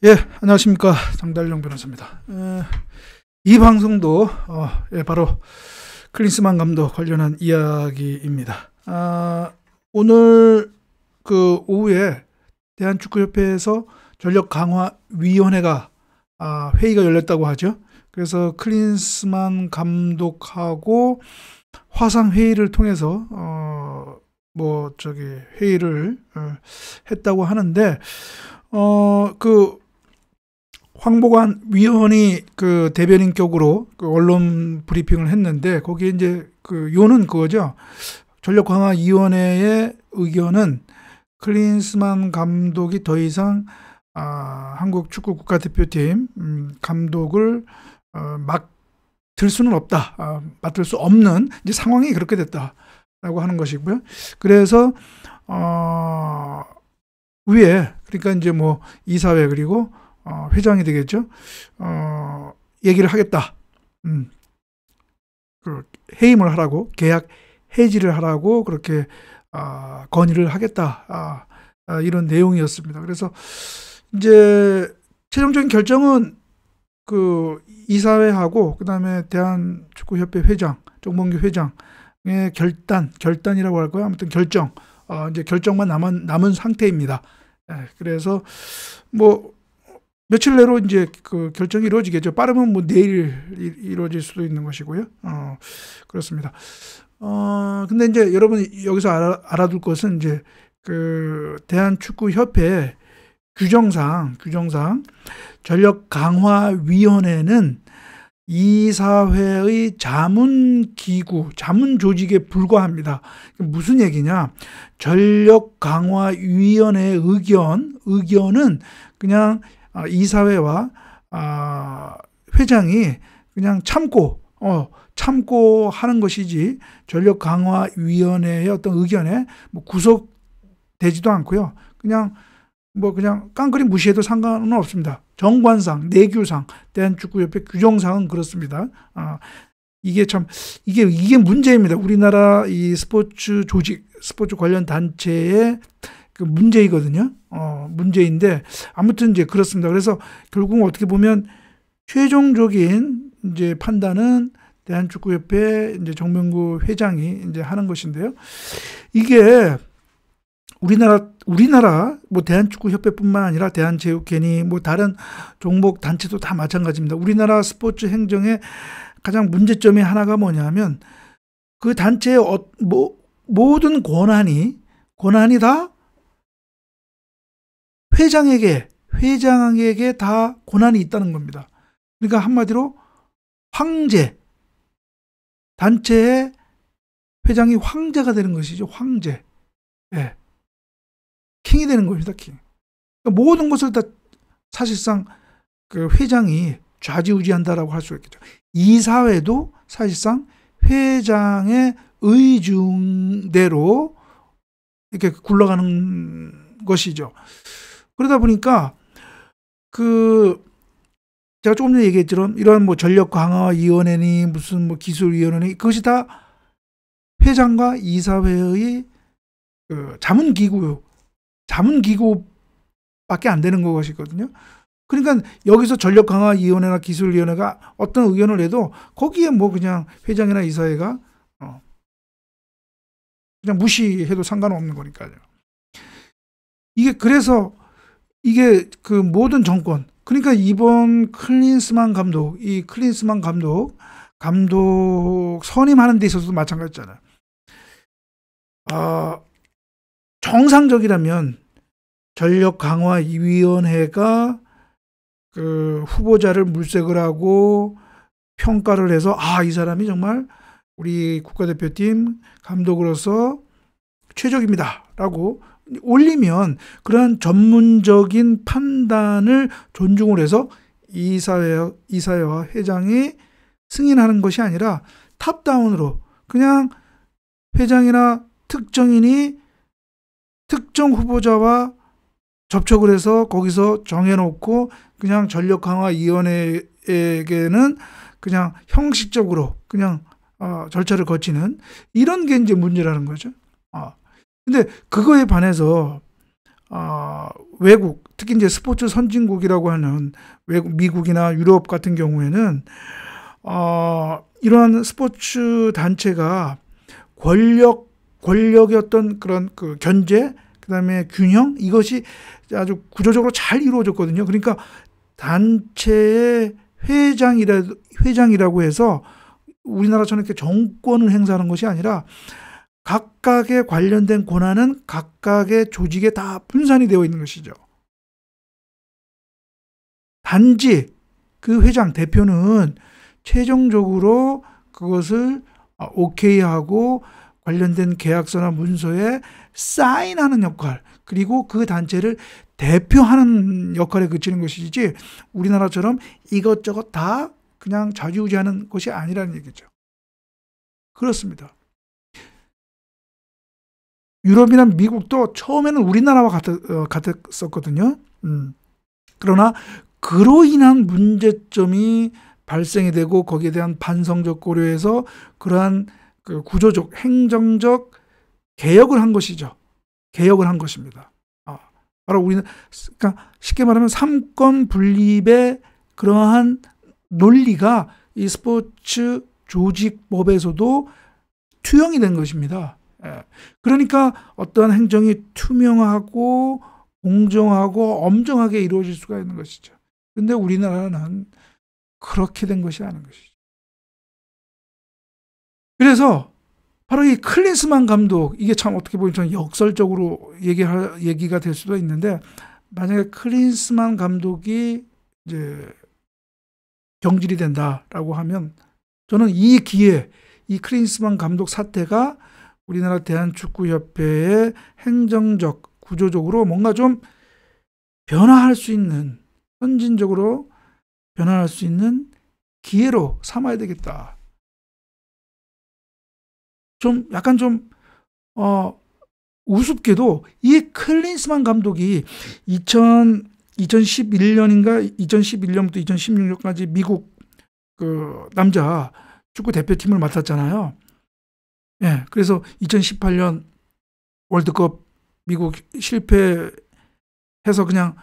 예, 안녕하십니까. 장달령 변호사입니다. 이 방송도 바로 클린스만 감독 관련한 이야기입니다. 오늘 그 오후에 대한축구협회에서 전력강화위원회가 회의가 열렸다고 하죠. 그래서 클린스만 감독하고 화상회의를 통해서 회의를 했다고 하는데 황보관 위원이 그 대변인격으로 그 언론 브리핑을 했는데, 거기에 이제 그 요는 그거죠. 전력강화위원회의 의견은 클린스만 감독이 더 이상 한국 축구 국가대표팀 감독을 맡을 수는 없다. 맡을 수 없는 이제 상황이 그렇게 됐다라고 하는 것이고요. 그래서 위에, 그러니까 이제 뭐 이사회 그리고 회장이 되겠죠. 얘기를 하겠다. 그 해임을 하라고, 계약 해지를 하라고 그렇게 건의를 하겠다. 이런 내용이었습니다. 그래서 이제 최종적인 결정은 그 이사회하고 그다음에 대한축구협회 회장, 정봉규 회장의 결단이라고 할까요? 아무튼 결정. 이제 결정만 남은 상태입니다. 그래서 뭐 며칠 내로 이제 그 결정이 이루어지겠죠. 빠르면 뭐 내일 이루어질 수도 있는 것이고요. 그렇습니다. 근데 이제 여러분 여기서 알아둘 것은 이제 그 대한축구협회 규정상 전력강화위원회는 이사회의 자문기구, 자문조직에 불과합니다. 무슨 얘기냐? 전력강화위원회의 의견은 그냥 이사회와 회장이 그냥 참고 하는 것이지, 전력강화위원회의 어떤 의견에 뭐 구속되지도 않고요. 그냥 깡그리 무시해도 상관은 없습니다. 정관상, 내규상, 대한축구협회 규정상은 그렇습니다. 이게 문제입니다. 우리나라 이 스포츠 조직, 스포츠 관련 단체의 그 문제이거든요. 문제인데 아무튼 이제 그렇습니다. 그래서 결국 어떻게 보면 최종적인 이제 판단은 대한축구협회 이제 정명구 회장이 이제 하는 것인데요. 이게 우리나라 뭐 대한축구협회뿐만 아니라 대한체육회니 뭐 다른 종목 단체도 다 마찬가지입니다. 우리나라 스포츠 행정의 가장 문제점이 하나가 뭐냐면 그 단체의 모든 권한이 다 회장에게 다 권한이 있다는 겁니다. 그러니까 한마디로 황제, 단체의 회장이 황제가 되는 것이죠. 황제. 예. 킹이 되는 겁니다. 킹. 그러니까 모든 것을 다 사실상 그 회장이 좌지우지한다라고 할 수 있겠죠. 이사회도 사실상 회장의 의중대로 이렇게 굴러가는 것이죠. 그러다 보니까 제가 조금 전에 얘기했지만 이런 뭐 전력강화위원회니 무슨 뭐 기술위원회니 그것이 다 회장과 이사회의 그 자문기구밖에 안 되는 것이거든요. 그러니까 여기서 전력강화위원회나 기술위원회가 어떤 의견을 내도 거기에 뭐 그냥 회장이나 이사회가 그냥 무시해도 상관없는 거니까요. 그래서 이게 그 모든 정권, 그러니까 이번 클린스만 감독 선임하는 데 있어서도 마찬가지잖아요. 정상적이라면 전력강화위원회가 그 후보자를 물색을 하고 평가를 해서 이 사람이 정말 우리 국가대표팀 감독으로서 최적입니다라고 올리면 그러한 전문적인 판단을 존중을 해서 이사회와 회장이 승인하는 것이 아니라 탑다운으로 그냥 회장이나 특정인이 특정 후보자와 접촉을 해서 거기서 정해놓고 그냥 전력강화위원회에게는 그냥 형식적으로 그냥 절차를 거치는 이런 게 이제 문제라는 거죠. 근데 그거에 반해서 외국, 특히 이제 스포츠 선진국이라고 하는 외국, 미국이나 유럽 같은 경우에는 이러한 스포츠 단체가 권력의 어떤 그런 그 견제, 그다음에 균형, 이것이 아주 구조적으로 잘 이루어졌거든요. 그러니까 단체의 회장이라고 해서 우리나라처럼 이렇게 정권을 행사하는 것이 아니라 각각의 관련된 권한은 각각의 조직에 다 분산이 되어 있는 것이죠. 단지 그 회장, 대표는 최종적으로 그것을 오케이하고 관련된 계약서나 문서에 사인하는 역할, 그리고 그 단체를 대표하는 역할에 그치는 것이지, 우리나라처럼 이것저것 다 그냥 좌지우지하는 것이 아니라는 얘기죠. 그렇습니다. 유럽이나 미국도 처음에는 우리나라와 같았었거든요. 그러나 그로 인한 문제점이 발생이 되고 거기에 대한 반성적 고려에서 그러한 그 구조적, 행정적 개혁을 한 것이죠. 개혁을 한 것입니다. 바로 우리는, 그러니까 쉽게 말하면 삼권 분립의 그러한 논리가 이 스포츠 조직법에서도 투영이 된 것입니다. 그러니까 어떠한 행정이 투명하고 공정하고 엄정하게 이루어질 수가 있는 것이죠. 그런데 우리나라는 그렇게 된 것이 아닌 것이죠. 그래서 바로 이 클린스만 감독, 이게 참 어떻게 보면 역설적으로 얘기가 될 수도 있는데, 만약에 클린스만 감독이 이제 경질이 된다라고 하면, 저는 이 기회, 이 클린스만 감독 사태가 우리나라 대한축구협회의 행정적, 구조적으로 뭔가 좀 변화할 수 있는, 선진적으로 변화할 수 있는 기회로 삼아야 되겠다. 좀 약간 좀 우습게도 이 클린스만 감독이 2011년인가 2011년부터 2016년까지 미국 그 남자 축구 대표팀을 맡았잖아요. 예, 그래서 2018년 월드컵 미국 실패해서 그냥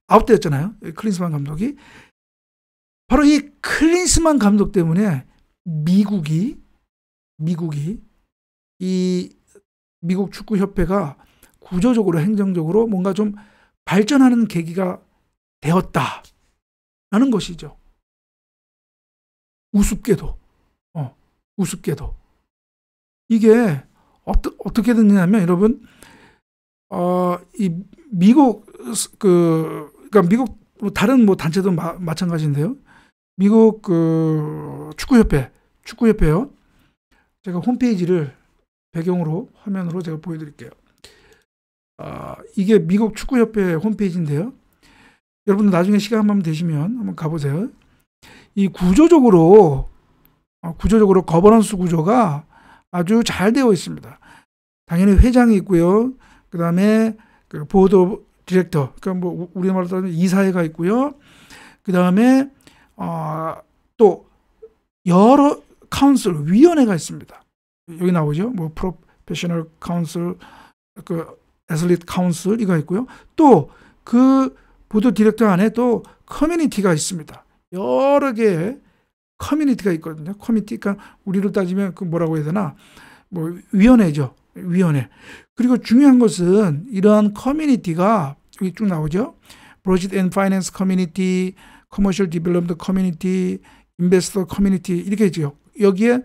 아웃되었잖아요. 클린스만 감독이. 바로 이 클린스만 감독 때문에 미국이 이 미국 축구협회가 구조적으로, 행정적으로 뭔가 좀 발전하는 계기가 되었다라는 것이죠. 우습게도. 이게 어떻게 됐냐면, 여러분, 이 미국 그러니까 미국 다른 뭐 단체도 마찬가지인데요. 미국 그 축구협회요. 제가 홈페이지를 배경으로 화면으로 제가 보여드릴게요. 이게 미국 축구협회 홈페이지인데요. 여러분들 나중에 시간 한번 되시면 한번 가보세요. 이 구조적으로 거버넌스 구조가 아주 잘 되어 있습니다. 당연히 회장이 있고요. 그 다음에 그 보드 디렉터, 그러니까 뭐 우리말로 따지면 이사회가 있고요. 그 다음에 또 여러 카운슬, 위원회가 있습니다. 여기 나오죠. 뭐 프로페셔널 카운슬, 그 애슬리트 카운슬 이거 있고요. 또 그 보드 디렉터 안에 또 커뮤니티가 있습니다. 여러 개의 커뮤니티가 있거든요. 커뮤니티, 그러니까 우리로 따지면 그 뭐라고 해야 되나, 뭐 위원회죠. 위원회. 그리고 중요한 것은 이러한 커뮤니티가 여기 쭉 나오죠. Project and Finance Community, Commercial Development Community, Investor Community 이렇게 있죠. 여기에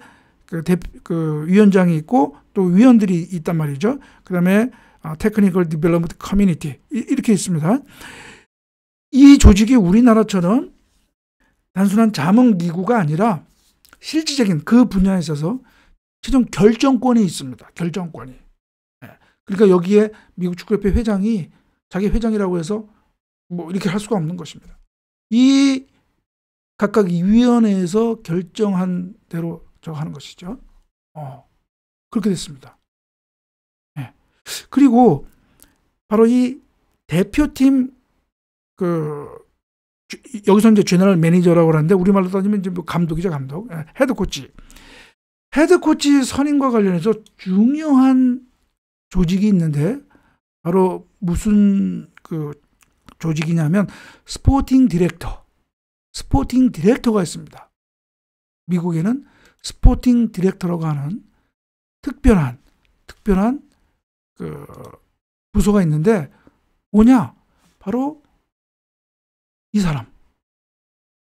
그 위원장이 있고 또 위원들이 있단 말이죠. 그 다음에 Technical Development Community 이렇게 있습니다. 이 조직이 우리나라처럼 단순한 자문기구가 아니라 실질적인 그 분야에 있어서 최종 결정권이 있습니다. 결정권이. 그러니까 여기에 미국 축구협회 회장이 자기 회장이라고 해서 뭐 이렇게 할 수가 없는 것입니다. 이 각각 이 위원회에서 결정한 대로 저거 하는 것이죠. 그렇게 됐습니다. 그리고 바로 이 대표팀 여기서 이제 제너럴 매니저라고 하는데 우리말로 따지면 이제 뭐 감독이죠, 감독. 헤드코치 선임과 관련해서 중요한 조직이 있는데 바로 무슨 그 조직이냐면 스포팅 디렉터가 있습니다. 미국에는 스포팅 디렉터라고 하는 특별한 그 부서가 있는데 뭐냐? 바로 이 사람.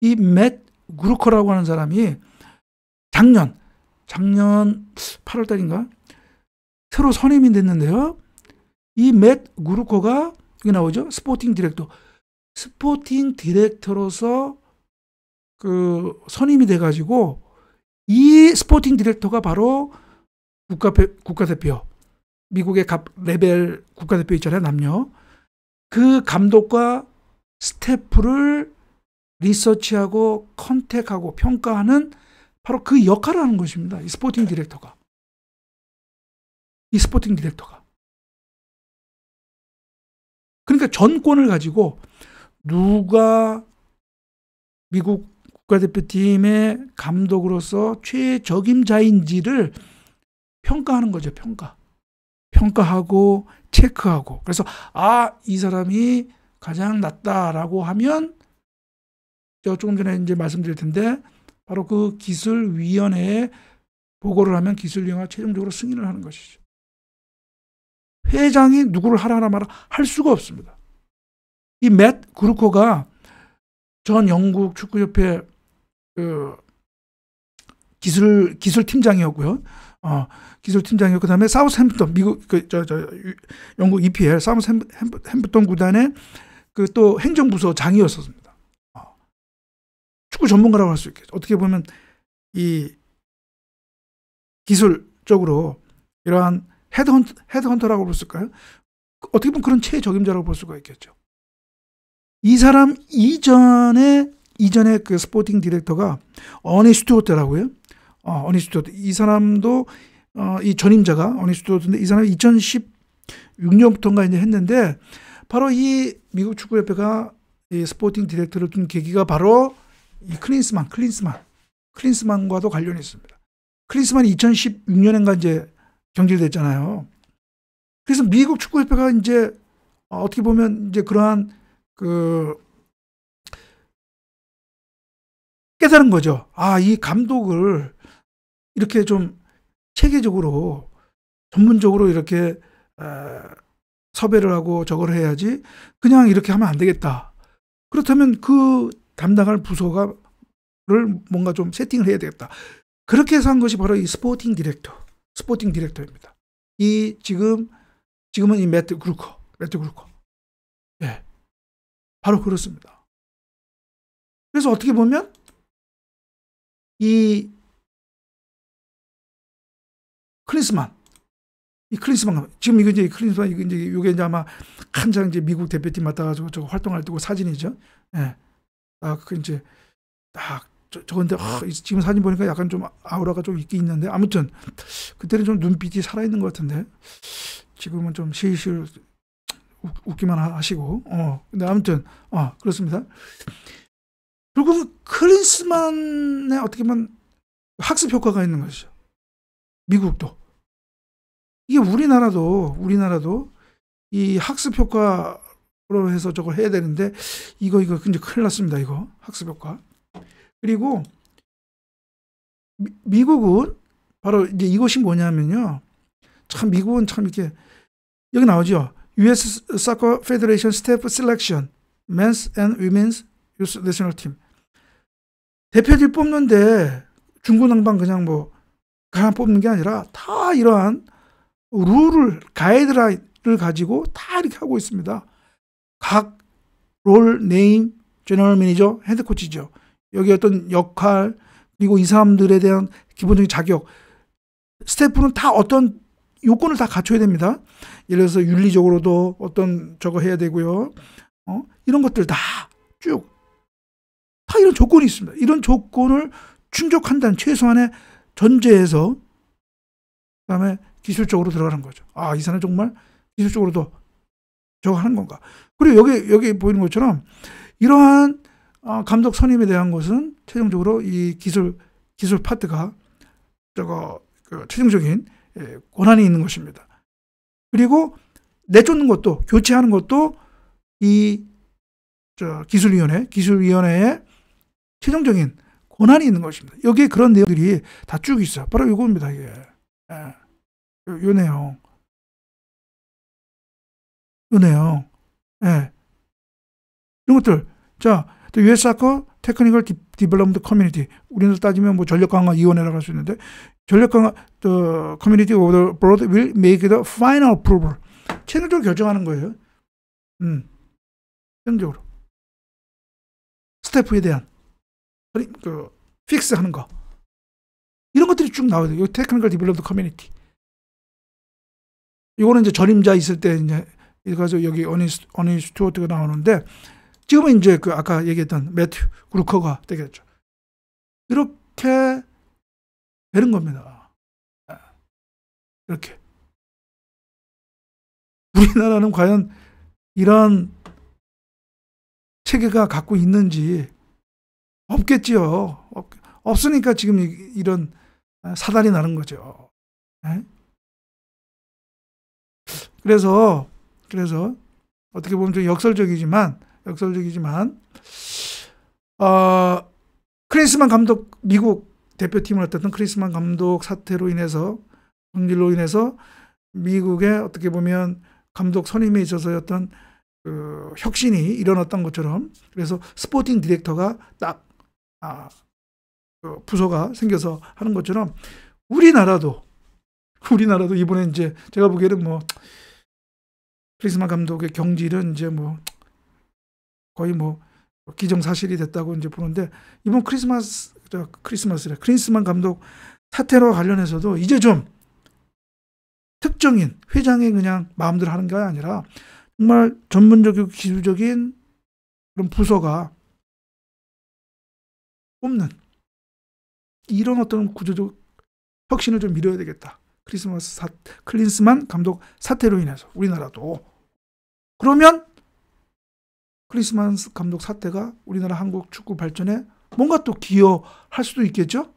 이 맷 그루커라고 하는 사람이 작년 8월 달인가 새로 선임이 됐는데요. 이 맷 그루커가 여기 나오죠. 스포팅 디렉터로서 그 선임이 돼가지고 이 스포팅 디렉터가 바로 국가대표, 미국의 레벨 국가대표 있잖아요, 남녀. 그 감독과 스태프를 리서치하고 컨택하고 평가하는 바로 그 역할을 하는 것입니다. 이 스포팅 디렉터가. 그러니까 전권을 가지고 누가 미국 국가대표팀의 감독으로서 최적임자인지를 평가하는 거죠. 평가하고 체크하고. 그래서 이 사람이 가장 낫다라고 하면 제가 조금 전에 이제 말씀드릴 텐데 바로 그 기술위원회에 보고를 하면 기술위원회가 최종적으로 승인을 하는 것이죠. 회장이 누구를 하라 말아 할 수가 없습니다. 이 맷 그루커가 전 영국 축구협회 그 기술팀장이었고요. 기술팀장이었고 그다음에 사우스햄프턴 미국 영국 EPL 사우스햄프턴 구단의 그 또 행정부서 장이었습니다. 축구 전문가라고 할 수 있겠죠. 어떻게 보면 이 기술적으로 이러한 헤드헌터라고 볼 수 있을까요? 어떻게 보면 그런 최적임자라고 볼 수가 있겠죠. 이 사람 이전에 그 스포팅 디렉터가 어니 스튜어트라고요. 어니 스튜어트. 이 사람도 이 전임자가 어니 스튜어트인데 이 사람이 2016년부터인가 이제 했는데 바로 이 미국 축구협회가 이 스포팅 디렉터를 둔 계기가 바로 이 클린스만과도 관련이 있습니다. 클린스만이 2016년인가 이제 경질됐잖아요. 그래서 미국 축구협회가 이제 어떻게 보면 이제 그러한 그 깨달은 거죠. 이 감독을 이렇게 좀 체계적으로 전문적으로 이렇게 섭외를 하고 저걸 해야지 그냥 이렇게 하면 안 되겠다. 그렇다면 그 담당할 부서를 뭔가 좀 세팅을 해야 되겠다. 그렇게 해서 한 것이 바로 이 스포팅 디렉터입니다. 지금은 이 맷 그루커. 예. 바로 그렇습니다. 그래서 어떻게 보면 이 클린스만 지금 이게 이제 아마 한창 이제 미국 대표팀 맡아가지고 저거 활동할 때고 사진이죠. 예. 그 이제 저건데 지금 사진 보니까 약간 좀 아우라가 좀 있긴 있는데 아무튼 그때는 좀 눈빛이 살아있는 것 같은데 지금은 좀 실실 웃기만 하시고 근데 아무튼 그렇습니다. 그리고 클린스만의 어떻게 보면 학습 효과가 있는 것이죠. 미국도 이게 우리나라도 이 학습 효과로 해서 저걸 해야 되는데 이거 굉장히 큰일 났습니다. 이거 학습 효과. 그리고 미국은 바로 이제 이것이 뭐냐면요. 참 미국은 참 이렇게 여기 나오죠. US Soccer Federation Staff Selection, Men's and Women's Youth National Team. 대표들 뽑는데 중구난방 그냥 뭐 그냥 뽑는 게 아니라 다 이러한 룰을 가이드라인을 가지고 다 이렇게 하고 있습니다. 각 롤, 네임, 제너럴 매니저, 헤드 코치죠. 여기 어떤 역할 그리고 이 사람들에 대한 기본적인 자격 스태프는 다 어떤 요건을 다 갖춰야 됩니다. 예를 들어서 윤리적으로도 어떤 저거 해야 되고요. 이런 것들 다 이런 조건이 있습니다. 이런 조건을 충족한다는 최소한의 전제에서 그다음에 기술적으로 들어가는 거죠. 이 사람 정말 기술적으로도 저거 하는 건가. 그리고 여기 보이는 것처럼 이러한 감독 선임에 대한 것은 최종적으로 이 기술 파트가 최종적인 권한이 있는 것입니다. 그리고 내쫓는 것도, 교체하는 것도 이 기술위원회의 최종적인 권한이 있는 것입니다. 여기에 그런 내용들이 다 쭉 있어요. 바로 이겁니다. 이게. 요 내용. 예. 이런 것들. 자, US Soccer Technical Development Committee. 우리나라 따지면 뭐 전력강화위원회라고 할 수 있는데, 전력강화 Committee of the Board will make the final approval. 최종적으로 결정하는 거예요. 최종적으로. 스태프에 대한 픽스하는 거. 이런 것들이 쭉 나와요. 이 테크니컬 디벨롭먼트 커뮤니티. 이거는 이제 전임자 있을 때 이제 가서 여기 어니 스튜어트가 나오는데, 지금은 이제 그 아까 얘기했던 매튜 그루커가 되겠죠. 이렇게 되는 겁니다. 이렇게. 우리나라는 과연 이런 체계가 갖고 있는지 없겠지요. 없으니까 지금 이런 사달이 나는 거죠. 그래서 어떻게 보면 좀 역설적이지만 클린스만 감독, 미국 대표팀을 맡았던 클린스만 감독 사태로 인해서, 성질로 인해서 미국의 어떻게 보면 감독 선임에 있어서 어떤 그 혁신이 일어났던 것처럼, 그래서 스포팅 디렉터가 딱 그 부서가 생겨서 하는 것처럼 우리나라도 이번에 이제 제가 보기에는 뭐 클린스만 감독의 경질은 이제 뭐 거의 뭐 기정사실이 됐다고 이제 보는데, 이번 클린스만 감독 사태로 관련해서도 이제 좀 특정인 회장의 그냥 마음대로 하는 게 아니라 정말 전문적이고 기술적인 그런 부서가 뽑는 이런 어떤 구조적 혁신을 좀 이뤄야 되겠다. 클린스만 감독 사태로 인해서 우리나라도. 그러면 클린스만 감독 사태가 우리나라 한국 축구 발전에 뭔가 또 기여할 수도 있겠죠.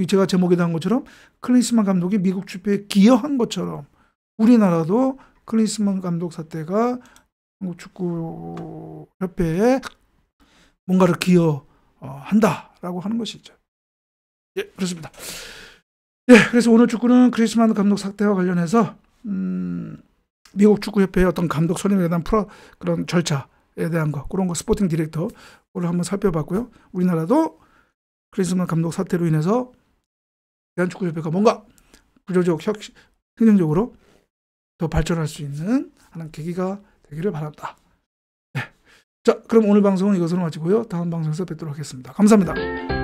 제가 제목에다 한 것처럼 클린스만 감독이 미국 축구에 기여한 것처럼 우리나라도 클린스만 감독 사태가 한국 축구 협회에 뭔가를 기여한다라고 하는 것이죠. 예, 그렇습니다. 예, 그래서 오늘 축구는 클린스만 감독 사태와 관련해서 미국 축구 협회의 어떤 감독 선임에 대한 그런 절차에 대한 거, 그런 거 스포팅 디렉터를 한번 살펴봤고요. 우리나라도 클린스만 감독 사태로 인해서 대한축구협회가 뭔가 구조적 행정적으로 더 발전할 수 있는 하는 계기가 되기를 바란다. 네. 자, 그럼 오늘 방송은 이것으로 마치고요. 다음 방송에서 뵙도록 하겠습니다. 감사합니다.